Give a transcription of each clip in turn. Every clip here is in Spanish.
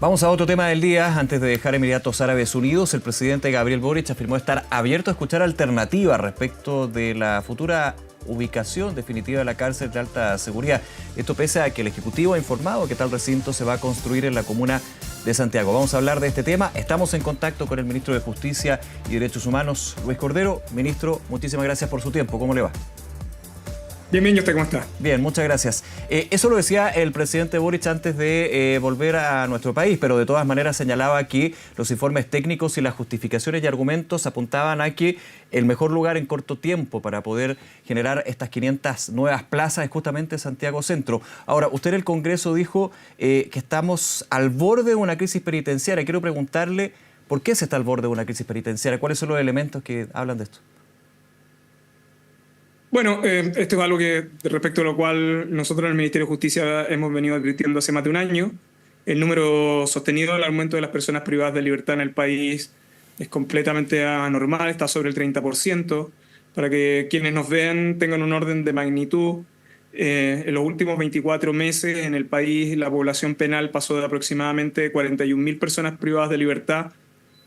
Vamos a otro tema del día. Antes de dejar Emiratos Árabes Unidos, el presidente Gabriel Boric afirmó estar abierto a escuchar alternativas respecto de la futura ubicación definitiva de la cárcel de alta seguridad. Esto pese a que el Ejecutivo ha informado que tal recinto se va a construir en la comuna de Santiago. Vamos a hablar de este tema. Estamos en contacto con el ministro de Justicia y Derechos Humanos, Luis Cordero. Ministro, muchísimas gracias por su tiempo. ¿Cómo le va? Bien, ¿y usted cómo está? Bien, muchas gracias. Eso lo decía el presidente Boric antes de volver a nuestro país, pero de todas maneras señalaba que los informes técnicos y las justificaciones y argumentos apuntaban a que el mejor lugar en corto tiempo para poder generar estas 500 nuevas plazas es justamente Santiago Centro. Ahora, usted en el Congreso dijo que estamos al borde de una crisis penitenciaria. Quiero preguntarle, ¿por qué se está al borde de una crisis penitenciaria? ¿Cuáles son los elementos que hablan de esto? Bueno, esto es algo que respecto a lo cual nosotros en el Ministerio de Justicia hemos venido advirtiendo hace más de un año. El número sostenido del aumento de las personas privadas de libertad en el país es completamente anormal, está sobre el 30%. Para que quienes nos vean tengan un orden de magnitud, en los últimos 24 meses en el país la población penal pasó de aproximadamente 41.000 personas privadas de libertad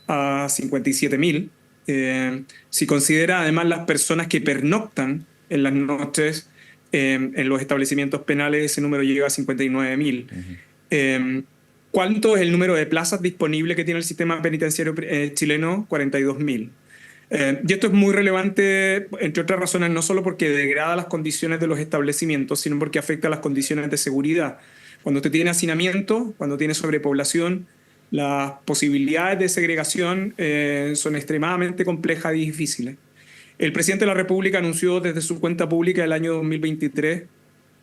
a 57.000. Si considera además las personas que pernoctan en las noches en los establecimientos penales, ese número llega a 59.000. ¿Cuánto es el número de plazas disponibles que tiene el sistema penitenciario chileno? 42.000. Y esto es muy relevante, entre otras razones, no solo porque degrada las condiciones de los establecimientos, sino porque afecta a las condiciones de seguridad. Cuando usted tiene hacinamiento, cuando tiene sobrepoblación, las posibilidades de segregación son extremadamente complejas y difíciles. El presidente de la República anunció desde su cuenta pública el año 2023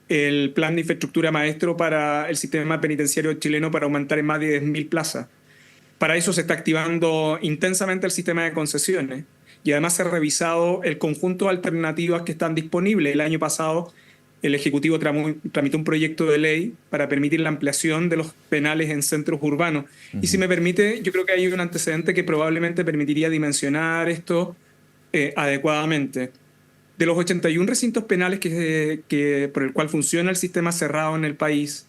el plan de infraestructura maestro para el sistema penitenciario chileno para aumentar en más de 10.000 plazas. Para eso se está activando intensamente el sistema de concesiones y además se ha revisado el conjunto de alternativas que están disponibles. El año pasado el Ejecutivo tramitó un proyecto de ley para permitir la ampliación de los penales en centros urbanos. Y si me permite, yo creo que hay un antecedente que probablemente permitiría dimensionar esto adecuadamente. De los 81 recintos penales por el cual funciona el sistema cerrado en el país,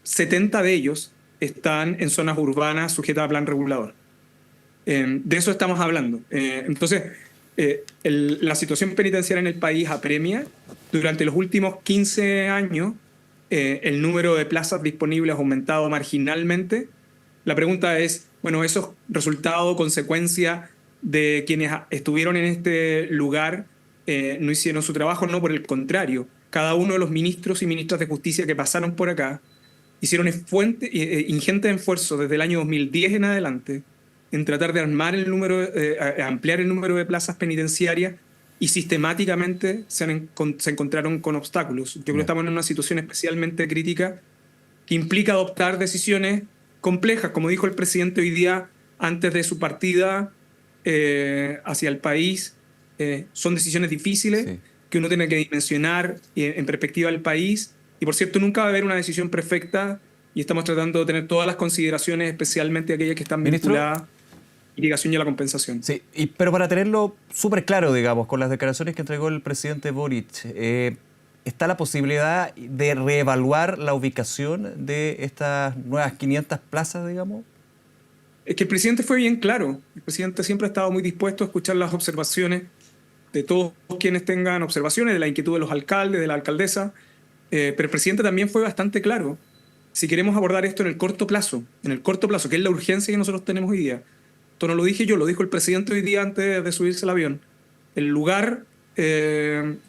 70 de ellos están en zonas urbanas sujetas a plan regulador. De eso estamos hablando. Entonces, la situación penitenciaria en el país apremia. Durante los últimos 15 años, el número de plazas disponibles ha aumentado marginalmente. La pregunta es, bueno, ¿eso es resultado o consecuencia de quienes estuvieron en este lugar no hicieron su trabajo? No, por el contrario. Cada uno de los ministros y ministras de justicia que pasaron por acá hicieron ingente esfuerzo desde el año 2010 en adelante en tratar de ampliar el número de plazas penitenciarias y sistemáticamente se encontraron con obstáculos. Yo creo que estamos en una situación especialmente crítica que implica adoptar decisiones complejas. Como dijo el presidente hoy día antes de su partida hacia el país, son decisiones difíciles que uno tiene que dimensionar en perspectiva del país. Y por cierto, nunca va a haber una decisión perfecta y estamos tratando de tener todas las consideraciones, especialmente aquellas que están vinculadas a la mitigación y a la compensación. Sí, pero para tenerlo súper claro, digamos, con las declaraciones que entregó el presidente Boric, ¿está la posibilidad de reevaluar la ubicación de estas nuevas 500 plazas, digamos? Es que el presidente fue bien claro. El presidente siempre ha estado muy dispuesto a escuchar las observaciones de todos quienes tengan observaciones, de la inquietud de los alcaldes, de la alcaldesa. Pero el presidente también fue bastante claro. Si queremos abordar esto en el corto plazo, que es la urgencia que nosotros tenemos hoy día. Esto no lo dije yo, lo dijo el presidente hoy día antes de subirse al avión. El lugar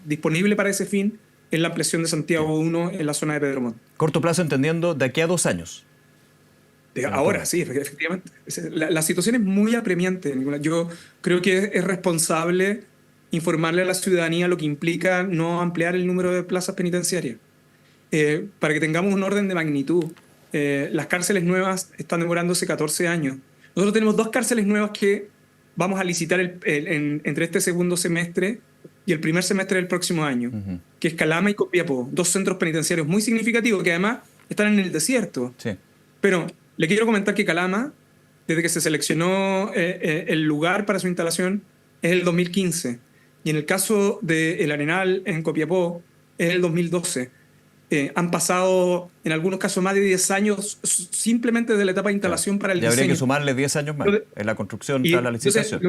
disponible para ese fin es la ampliación de Santiago 1 en la zona de Pedro Montt. Corto plazo entendiendo de aquí a 2 años. Ahora, sí, efectivamente. La situación es muy apremiante. Yo creo que es responsable informarle a la ciudadanía lo que implica no ampliar el número de plazas penitenciarias. Para que tengamos un orden de magnitud, las cárceles nuevas están demorándose 14 años. Nosotros tenemos 2 cárceles nuevas que vamos a licitar entre este segundo semestre y el primer semestre del próximo año, que es Calama y Copiapó, 2 centros penitenciarios muy significativos que además están en el desierto. Sí. Pero le quiero comentar que Calama, desde que se seleccionó el lugar para su instalación, es el 2015. Y en el caso del Arenal en Copiapó, es el 2012. Han pasado, en algunos casos, más de 10 años simplemente de la etapa de instalación para el Y diseño. habría que sumarle 10 años más en la construcción tras la Entonces, licitación.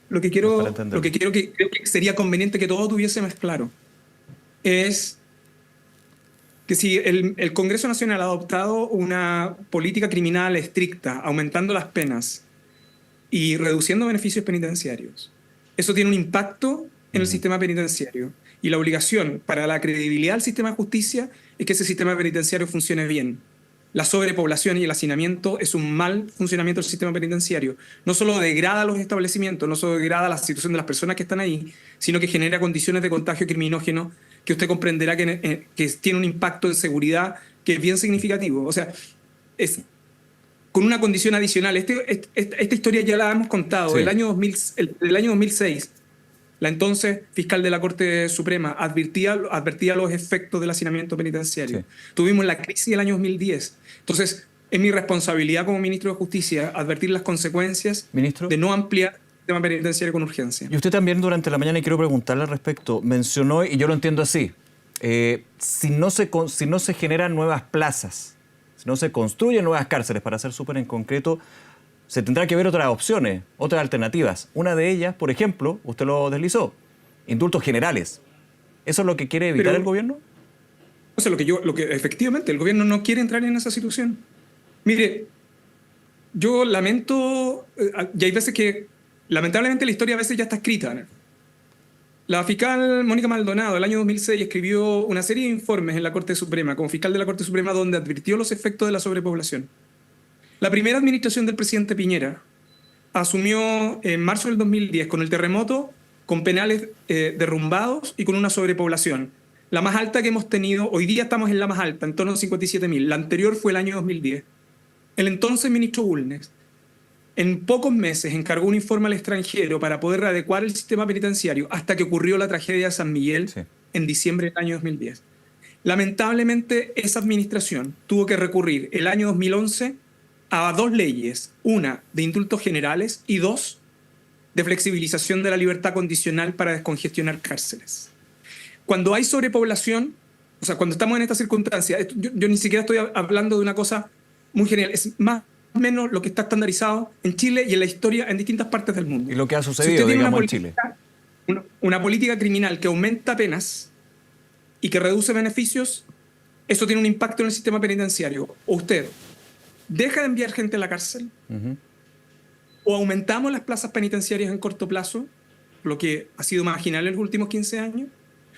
lo que creo que sería conveniente que todos tuviésemos claro es que si el Congreso Nacional ha adoptado una política criminal estricta, aumentando las penas y reduciendo beneficios penitenciarios, eso tiene un impacto en el sistema penitenciario. Y la obligación para la credibilidad del sistema de justicia es que ese sistema penitenciario funcione bien. La sobrepoblación y el hacinamiento es un mal funcionamiento del sistema penitenciario. No solo degrada los establecimientos, no solo degrada la situación de las personas que están ahí, sino que genera condiciones de contagio criminógeno que usted comprenderá que tiene un impacto en seguridad que es bien significativo. O sea, es con una condición adicional. Esta historia ya la hemos contado. Sí. El año 2006, la entonces fiscal de la Corte Suprema advertía los efectos del hacinamiento penitenciario. Sí. Tuvimos la crisis del año 2010. Entonces, es mi responsabilidad como ministro de Justicia advertir las consecuencias Ministro, de no ampliar el sistema penitenciario con urgencia. y usted también durante la mañana, y quiero preguntarle al respecto, mencionó, y yo lo entiendo así, si no se generan nuevas plazas, si no se construyen nuevas cárceles, para ser súper en concreto, se tendrá que ver otras opciones, otras alternativas. Una de ellas, por ejemplo, usted lo deslizó, indultos generales. ¿Eso es lo que quiere evitar el gobierno? O sea, efectivamente, el gobierno no quiere entrar en esa situación. Mire, yo lamento, y hay veces que, lamentablemente la historia a veces ya está escrita, ¿no? La fiscal Mónica Maldonado, el año 2006, escribió una serie de informes en la Corte Suprema, como fiscal de la Corte Suprema, donde advirtió los efectos de la sobrepoblación. La primera administración del presidente Piñera asumió en marzo del 2010 con el terremoto, con penales derrumbados y con una sobrepoblación. La más alta que hemos tenido, hoy día estamos en la más alta, en torno a 57.000. La anterior fue el año 2010. El entonces ministro Bulnes, en pocos meses, encargó un informe al extranjero para poder readecuar el sistema penitenciario hasta que ocurrió la tragedia de San Miguel en diciembre del año 2010. Lamentablemente, esa administración tuvo que recurrir el año 2011 a dos leyes, una de indultos generales y dos de flexibilización de la libertad condicional para descongestionar cárceles. Cuando hay sobrepoblación, o sea, cuando estamos en esta circunstancia, yo ni siquiera estoy hablando de una cosa muy general, es más o menos lo que está estandarizado en Chile y en la historia en distintas partes del mundo. Y lo que ha sucedido, digamos, en Chile. Una política criminal que aumenta penas y que reduce beneficios, eso tiene un impacto en el sistema penitenciario. O usted deja de enviar gente a la cárcel, o aumentamos las plazas penitenciarias en corto plazo, lo que ha sido marginal en los últimos 15 años,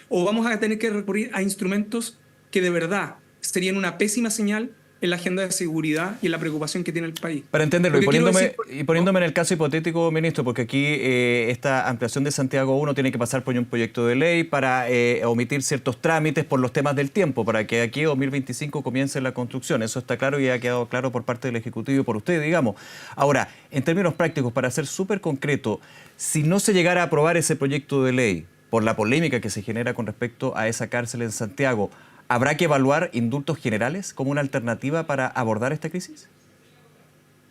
o vamos a tener que recurrir a instrumentos que de verdad serían una pésima señal en la agenda de seguridad y en la preocupación que tiene el país. Para entenderlo, y poniéndome en el caso hipotético, ministro, porque aquí esta ampliación de Santiago 1 tiene que pasar por un proyecto de ley para omitir ciertos trámites por los temas del tiempo, para que aquí en 2025 comience la construcción. Eso está claro y ha quedado claro por parte del Ejecutivo y por usted, digamos. Ahora, en términos prácticos, para ser súper concreto, si no se llegara a aprobar ese proyecto de ley, por la polémica que se genera con respecto a esa cárcel en Santiago, ¿habrá que evaluar indultos generales como una alternativa para abordar esta crisis?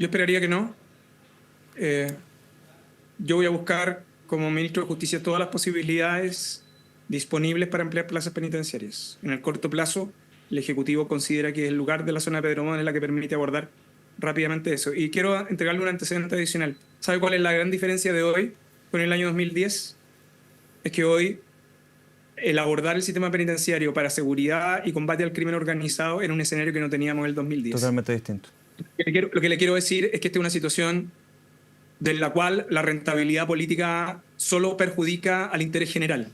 Yo esperaría que no. Yo voy a buscar, como ministro de Justicia, todas las posibilidades disponibles para ampliar plazas penitenciarias. En el corto plazo, el Ejecutivo considera que el lugar de la zona de Pedro Montt es la que permite abordar rápidamente eso. Y quiero entregarle un antecedente adicional. ¿Sabe cuál es la gran diferencia de hoy con el año 2010? Es que hoy el abordar el sistema penitenciario para seguridad y combate al crimen organizado era un escenario que no teníamos en el 2010. Totalmente distinto. Lo que le quiero decir es que esta es una situación de la cual la rentabilidad política solo perjudica al interés general.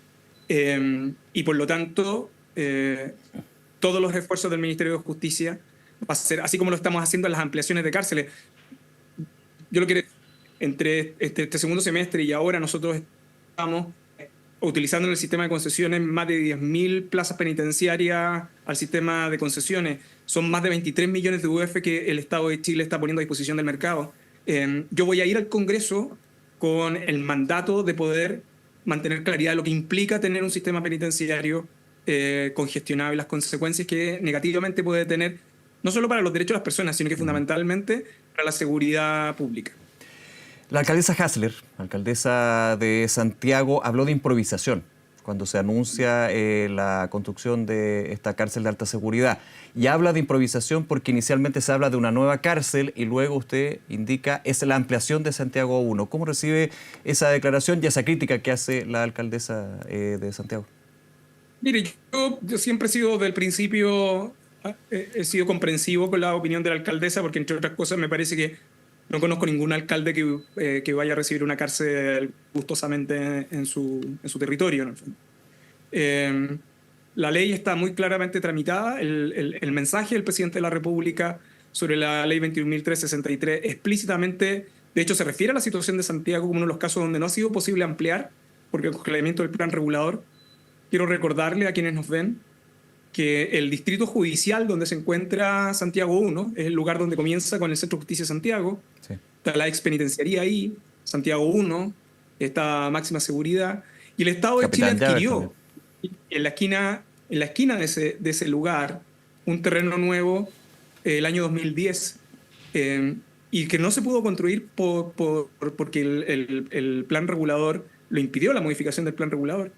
Y por lo tanto, todos los esfuerzos del Ministerio de Justicia va a ser, así como lo estamos haciendo en las ampliaciones de cárceles. Yo lo que entre este segundo semestre y ahora nosotros estamos utilizando en el sistema de concesiones más de 10.000 plazas penitenciarias al sistema de concesiones. Son más de 23 millones de UF que el Estado de Chile está poniendo a disposición del mercado. Yo voy a ir al Congreso con el mandato de poder mantener claridad de lo que implica tener un sistema penitenciario congestionado y las consecuencias que negativamente puede tener, no solo para los derechos de las personas, sino que fundamentalmente para la seguridad pública. La alcaldesa Hasler, alcaldesa de Santiago, habló de improvisación cuando se anuncia la construcción de esta cárcel de alta seguridad. Y habla de improvisación porque inicialmente se habla de una nueva cárcel y luego usted indica es la ampliación de Santiago 1. ¿Cómo recibe esa declaración y esa crítica que hace la alcaldesa de Santiago? Mire, yo siempre he sido del principio, he sido comprensivo con la opinión de la alcaldesa, porque entre otras cosas me parece que no conozco ningún alcalde que vaya a recibir una cárcel gustosamente en su territorio, ¿no? La ley está muy claramente tramitada. El mensaje del presidente de la República sobre la ley 21.363 explícitamente, de hecho, se refiere a la situación de Santiago como uno de los casos donde no ha sido posible ampliar porque el congelamiento del plan regulador. Quiero recordarle a quienes nos ven que el distrito judicial donde se encuentra Santiago 1 es el lugar donde comienza con el Centro de Justicia de Santiago. Sí. Está la expenitenciaría ahí, Santiago 1, está máxima seguridad. Y el Estado de Chile adquirió en la esquina de ese lugar un terreno nuevo el año 2010 y que no se pudo construir porque el plan regulador lo impidió, la modificación del plan regulador.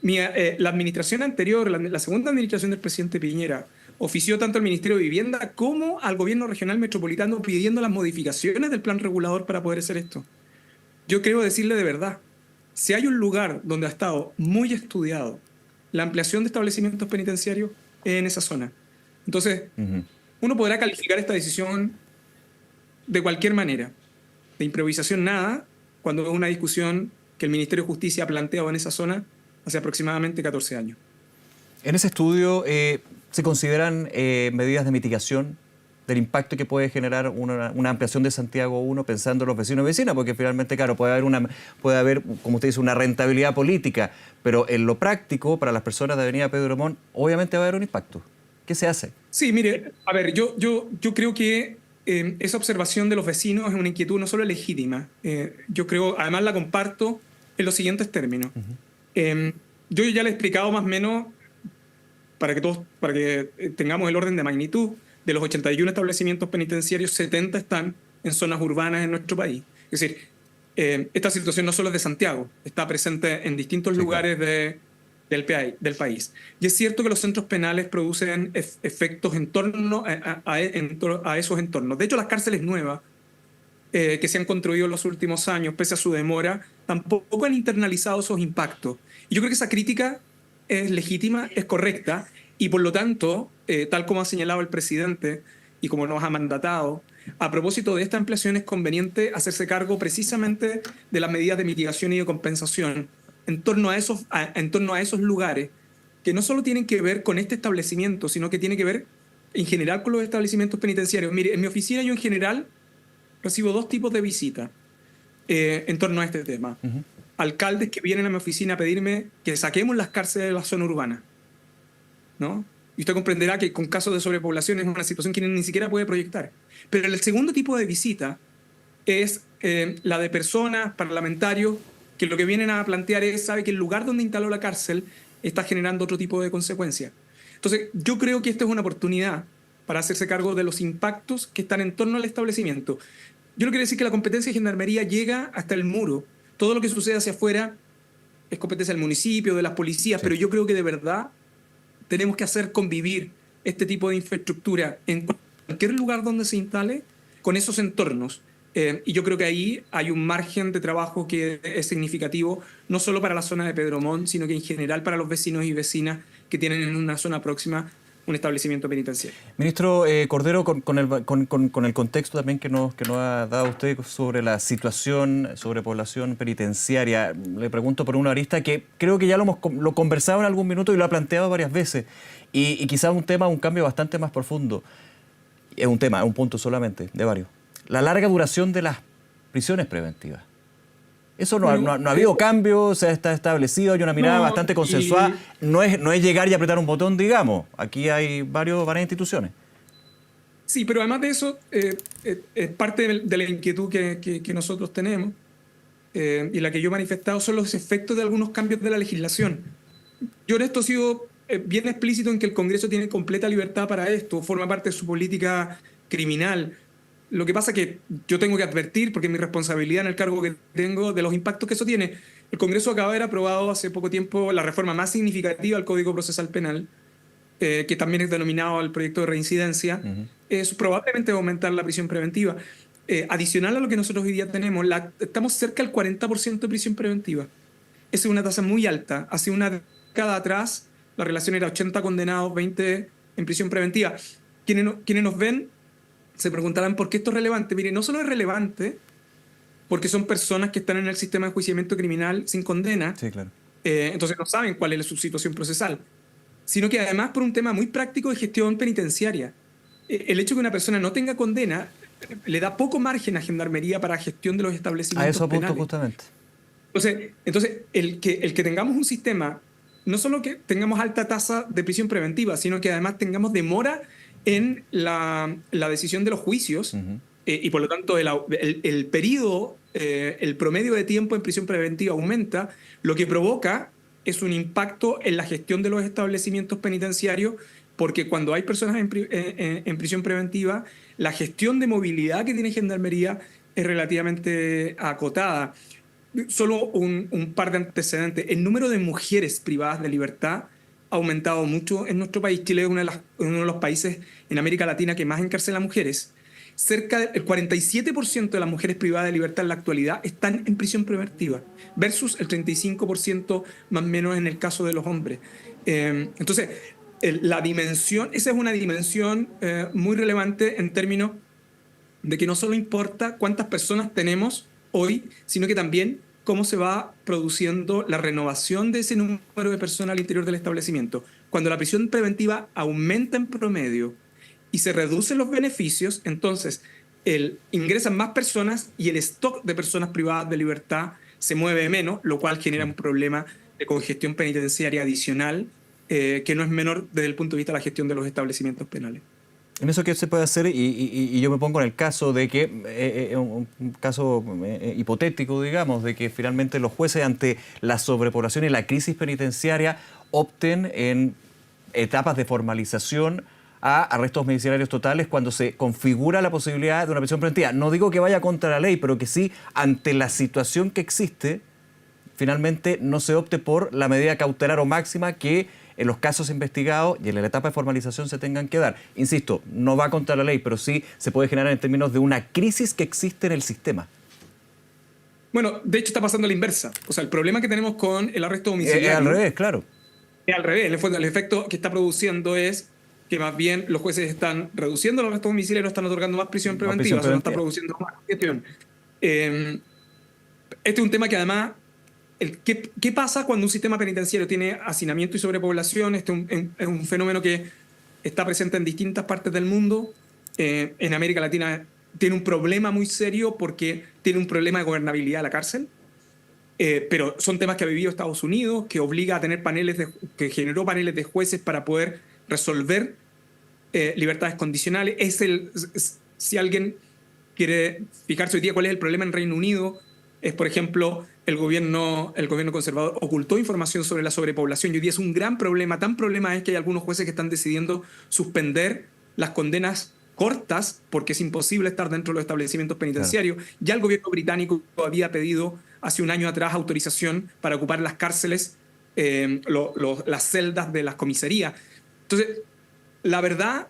La administración anterior, la segunda administración del presidente Piñera, ofició tanto al Ministerio de Vivienda como al gobierno regional metropolitano pidiendo las modificaciones del plan regulador para poder hacer esto. Yo creo decirle de verdad, si hay un lugar donde ha estado muy estudiado la ampliación de establecimientos penitenciarios, es en esa zona. Entonces, uno podrá calificar esta decisión de cualquier manera. De improvisación nada, cuando es una discusión que el Ministerio de Justicia ha planteado en esa zona hace aproximadamente 14 años. En ese estudio, ¿se consideran medidas de mitigación del impacto que puede generar una ampliación de Santiago 1 pensando en los vecinos y vecinas? Porque finalmente, claro, puede haber, como usted dice, una rentabilidad política, pero en lo práctico, para las personas de Avenida Pedro Montt, obviamente va a haber un impacto. ¿Qué se hace? Sí, mire, a ver, yo creo que esa observación de los vecinos es una inquietud no solo legítima, yo creo, además la comparto en los siguientes términos. Yo ya le he explicado más o menos, para que tengamos el orden de magnitud, de los 81 establecimientos penitenciarios, 70 están en zonas urbanas en nuestro país. Es decir, esta situación no solo es de Santiago, está presente en distintos lugares del país. Y es cierto que los centros penales producen efectos en torno a esos entornos. De hecho, las cárceles nuevas que se han construido en los últimos años, pese a su demora, tampoco han internalizado esos impactos. Y yo creo que esa crítica es legítima, es correcta, y por lo tanto, tal como ha señalado el presidente y como nos ha mandatado, a propósito de esta ampliación es conveniente hacerse cargo precisamente de las medidas de mitigación y de compensación en torno a esos lugares que no solo tienen que ver con este establecimiento, sino que tienen que ver en general con los establecimientos penitenciarios. Mire, en mi oficina yo en general recibo dos tipos de visitas en torno a este tema. Alcaldes que vienen a mi oficina a pedirme que saquemos las cárceles de la zona urbana, ¿no? Y usted comprenderá que con casos de sobrepoblación es una situación que ni siquiera puede proyectar. Pero el segundo tipo de visita es la de personas, parlamentarios, que lo que vienen a plantear es, sabe que el lugar donde instaló la cárcel está generando otro tipo de consecuencias. Entonces, yo creo que esta es una oportunidad para hacerse cargo de los impactos que están en torno al establecimiento. Yo no quiero decir que la competencia de Gendarmería llega hasta el muro. Todo lo que sucede hacia afuera es competencia del municipio, de las policías, sí. Pero yo creo que de verdad tenemos que hacer convivir este tipo de infraestructura en cualquier lugar donde se instale con esos entornos. Y yo creo que ahí hay un margen de trabajo que es significativo, no solo para la zona de Pedro Montt, sino que en general para los vecinos y vecinas que tienen en una zona próxima un establecimiento penitenciario. Ministro Cordero, con el contexto también que nos ha dado usted sobre la situación, sobre población penitenciaria, le pregunto por una arista que creo que ya lo conversado en algún minuto y lo ha planteado varias veces, y quizás un cambio bastante más profundo. Es un punto solamente, de varios. La larga duración de las prisiones preventivas. Eso no ha habido cambio, se está establecido, hay una mirada bastante consensuada. No es llegar y apretar un botón, digamos. Aquí hay varias instituciones. Sí, pero además de eso, es parte de la inquietud que nosotros tenemos y la que yo he manifestado son los efectos de algunos cambios de la legislación. Yo en esto he sido bien explícito en que el Congreso tiene completa libertad para esto, forma parte de su política criminal. Lo que pasa es que yo tengo que advertir, porque es mi responsabilidad en el cargo que tengo, de los impactos que eso tiene. El Congreso acaba de haber aprobado hace poco tiempo la reforma más significativa al Código Procesal Penal, que también es denominado el proyecto de reincidencia. Es probablemente aumentar la prisión preventiva. Adicional a lo que nosotros hoy día tenemos, estamos cerca del 40% de prisión preventiva. Esa es una tasa muy alta. Hace una década atrás, la relación era 80 condenados, 20 en prisión preventiva. Quienes nos ven se preguntarán por qué esto es relevante. Mire, no solo es relevante porque son personas que están en el sistema de enjuiciamiento criminal sin condena, Sí, claro. Entonces no saben cuál es su situación procesal, sino que además por un tema muy práctico de gestión penitenciaria. El hecho de que una persona no tenga condena le da poco margen a Gendarmería para gestión de los establecimientos A eso apunto penales. justamente. Entonces el que tengamos un sistema, no solo que tengamos alta tasa de prisión preventiva, sino que además tengamos demora en la decisión de los juicios, y por lo tanto el periodo, el promedio de tiempo en prisión preventiva aumenta, lo que provoca es un impacto en la gestión de los establecimientos penitenciarios, porque cuando hay personas en prisión preventiva, la gestión de movilidad que tiene Gendarmería es relativamente acotada. Solo un par de antecedentes. El número de mujeres privadas de libertad ha aumentado mucho en nuestro país. Chile es uno de los países en América Latina que más encarcela mujeres. Cerca del 47% de las mujeres privadas de libertad en la actualidad están en prisión preventiva, versus el 35% más o menos en el caso de los hombres. Entonces, esa es una dimensión muy relevante en términos de que no solo importa cuántas personas tenemos hoy, sino que también cómo se va produciendo la renovación de ese número de personas al interior del establecimiento. Cuando la prisión preventiva aumenta en promedio y se reducen los beneficios, entonces ingresan más personas y el stock de personas privadas de libertad se mueve menos, lo cual genera un problema de congestión penitenciaria adicional, que no es menor desde el punto de vista de la gestión de los establecimientos penales. En eso que se puede hacer, y yo me pongo en el caso de que, un caso hipotético, digamos, de que finalmente los jueces ante la sobrepoblación y la crisis penitenciaria opten en etapas de formalización a arrestos domiciliarios totales cuando se configura la posibilidad de una prisión preventiva. No digo que vaya contra la ley, pero que sí, ante la situación que existe, finalmente no se opte por la medida cautelar o máxima que en los casos investigados y en la etapa de formalización se tengan que dar. Insisto, no va contra la ley, pero sí se puede generar en términos de una crisis que existe en el sistema. Bueno, de hecho está pasando a la inversa. O sea, el problema que tenemos con el arresto domiciliario... al revés, claro. Es al revés. El efecto que está produciendo es que más bien los jueces están reduciendo el arresto domiciliario, están otorgando más prisión preventiva, o sea, no están produciendo más gestión. Este es un tema que además... ¿Qué pasa cuando un sistema penitenciario tiene hacinamiento y sobrepoblación? Este es un fenómeno que está presente en distintas partes del mundo. En América Latina tiene un problema muy serio porque tiene un problema de gobernabilidad de la cárcel. Pero son temas que ha vivido Estados Unidos, que obliga a tener que generó paneles de jueces para poder resolver libertades condicionales. Si alguien quiere fijarse hoy día cuál es el problema en Reino Unido, es, por ejemplo, el gobierno conservador ocultó información sobre la sobrepoblación y hoy día es un gran problema. Tan problema es que hay algunos jueces que están decidiendo suspender las condenas cortas porque es imposible estar dentro de los establecimientos penitenciarios. Claro. Ya el gobierno británico había pedido hace un año atrás autorización para ocupar las cárceles, las celdas de las comisarías. Entonces, la verdad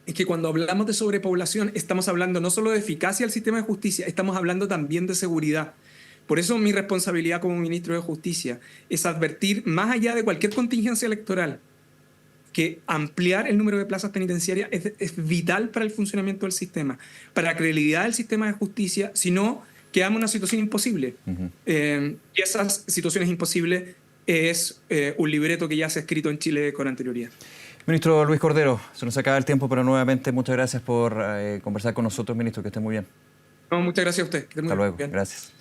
es que cuando hablamos de sobrepoblación estamos hablando no solo de eficacia del sistema de justicia, estamos hablando también de seguridad. Por eso mi responsabilidad como ministro de Justicia es advertir, más allá de cualquier contingencia electoral, que ampliar el número de plazas penitenciarias es vital para el funcionamiento del sistema, para la credibilidad del sistema de justicia, si no, quedamos en una situación imposible. Y esas situaciones imposibles es un libreto que ya se ha escrito en Chile con anterioridad. Ministro Luis Cordero, se nos acaba el tiempo, pero nuevamente muchas gracias por conversar con nosotros, ministro, que esté muy bien. No, muchas gracias a usted. Hasta luego, gracias.